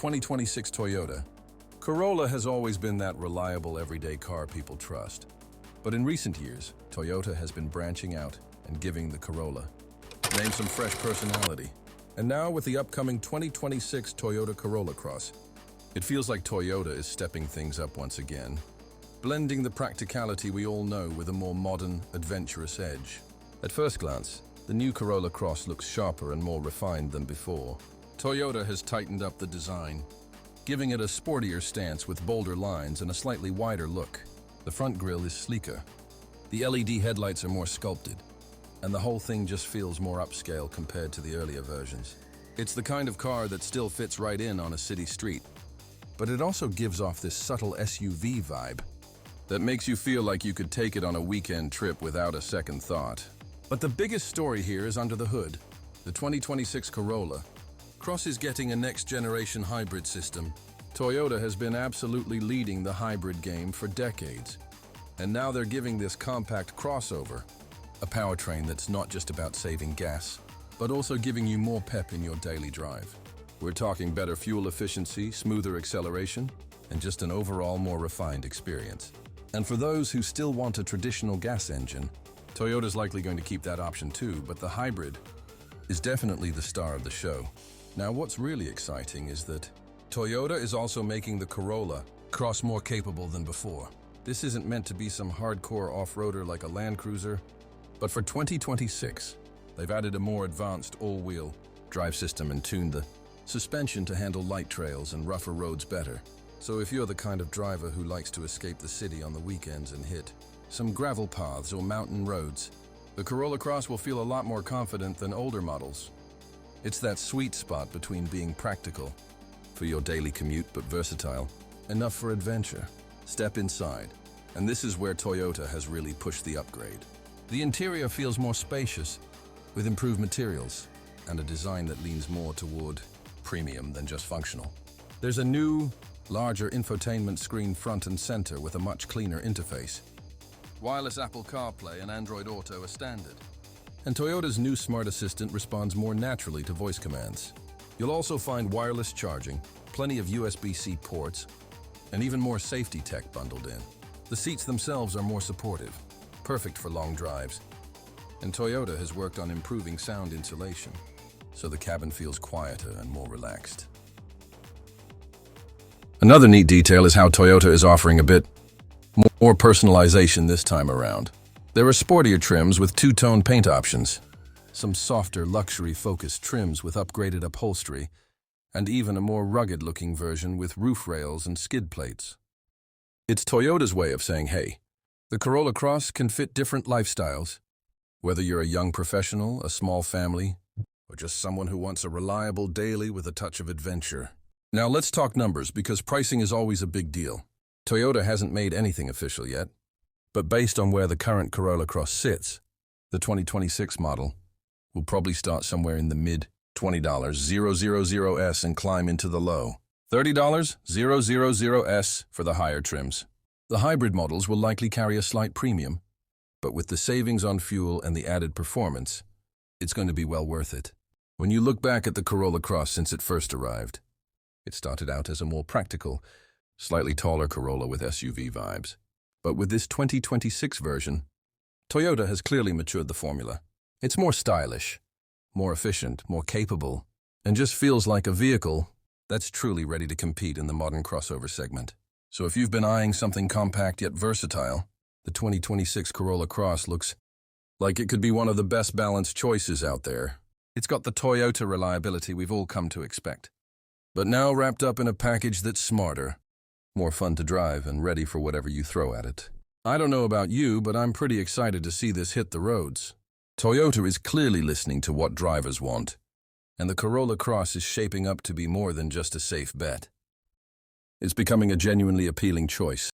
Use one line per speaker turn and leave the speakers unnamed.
2026 Toyota. Corolla has always been that reliable everyday car people trust. But in recent years, Toyota has been branching out and giving the Corolla name some fresh personality. And now with the upcoming 2026 Toyota Corolla Cross, it feels like Toyota is stepping things up once again, blending the practicality we all know with a more modern, adventurous edge. At first glance, the new Corolla Cross looks sharper and more refined than before. Toyota has tightened up the design, giving it a sportier stance with bolder lines and a slightly wider look. The front grille is sleeker. The LED headlights are more sculpted, and the whole thing just feels more upscale compared to the earlier versions. It's the kind of car that still fits right in on a city street, but it also gives off this subtle SUV vibe that makes you feel like you could take it on a weekend trip without a second thought. But the biggest story here is under the hood. The 2026 Corolla Cross is getting a next-generation hybrid system. Toyota has been absolutely leading the hybrid game for decades, and now they're giving this compact crossover a powertrain that's not just about saving gas, but also giving you more pep in your daily drive. We're talking better fuel efficiency, smoother acceleration, and just an overall more refined experience. And for those who still want a traditional gas engine, Toyota's likely going to keep that option too, but the hybrid is definitely the star of the show. Now, what's really exciting is that Toyota is also making the Corolla Cross more capable than before. This isn't meant to be some hardcore off-roader like a Land Cruiser, but for 2026, they've added a more advanced all-wheel drive system and tuned the suspension to handle light trails and rougher roads better. So if you're the kind of driver who likes to escape the city on the weekends and hit some gravel paths or mountain roads, the Corolla Cross will feel a lot more confident than older models. It's that sweet spot between being practical for your daily commute but versatile enough for adventure. Step inside, and this is where Toyota has really pushed the upgrade. The interior feels more spacious, with improved materials and a design that leans more toward premium than just functional. There's a new, larger infotainment screen front and center with a much cleaner interface. Wireless Apple CarPlay and Android Auto are standard, and Toyota's new Smart Assistant responds more naturally to voice commands. You'll also find wireless charging, plenty of USB-C ports, and even more safety tech bundled in. The seats themselves are more supportive, perfect for long drives, and Toyota has worked on improving sound insulation, so the cabin feels quieter and more relaxed. Another neat detail is how Toyota is offering a bit more personalization this time around. There are sportier trims with two-tone paint options, some softer luxury-focused trims with upgraded upholstery, and even a more rugged-looking version with roof rails and skid plates. It's Toyota's way of saying, hey, the Corolla Cross can fit different lifestyles, whether you're a young professional, a small family, or just someone who wants a reliable daily with a touch of adventure. Now let's talk numbers, because pricing is always a big deal. Toyota hasn't made anything official yet, but based on where the current Corolla Cross sits, the 2026 model will probably start somewhere in the mid-$20,000s and climb into the low $30,000s for the higher trims. The hybrid models will likely carry a slight premium, but with the savings on fuel and the added performance, it's going to be well worth it. When you look back at the Corolla Cross since it first arrived, it started out as a more practical, slightly taller Corolla with SUV vibes. But with this 2026 version, Toyota has clearly matured the formula. It's more stylish, more efficient, more capable, and just feels like a vehicle that's truly ready to compete in the modern crossover segment. So if you've been eyeing something compact yet versatile, the 2026 Corolla Cross looks like it could be one of the best balanced choices out there. It's got the Toyota reliability we've all come to expect, but now wrapped up in a package that's smarter, more fun to drive, and ready for whatever you throw at it. I don't know about you, but I'm pretty excited to see this hit the roads. Toyota is clearly listening to what drivers want, and the Corolla Cross is shaping up to be more than just a safe bet. It's becoming a genuinely appealing choice.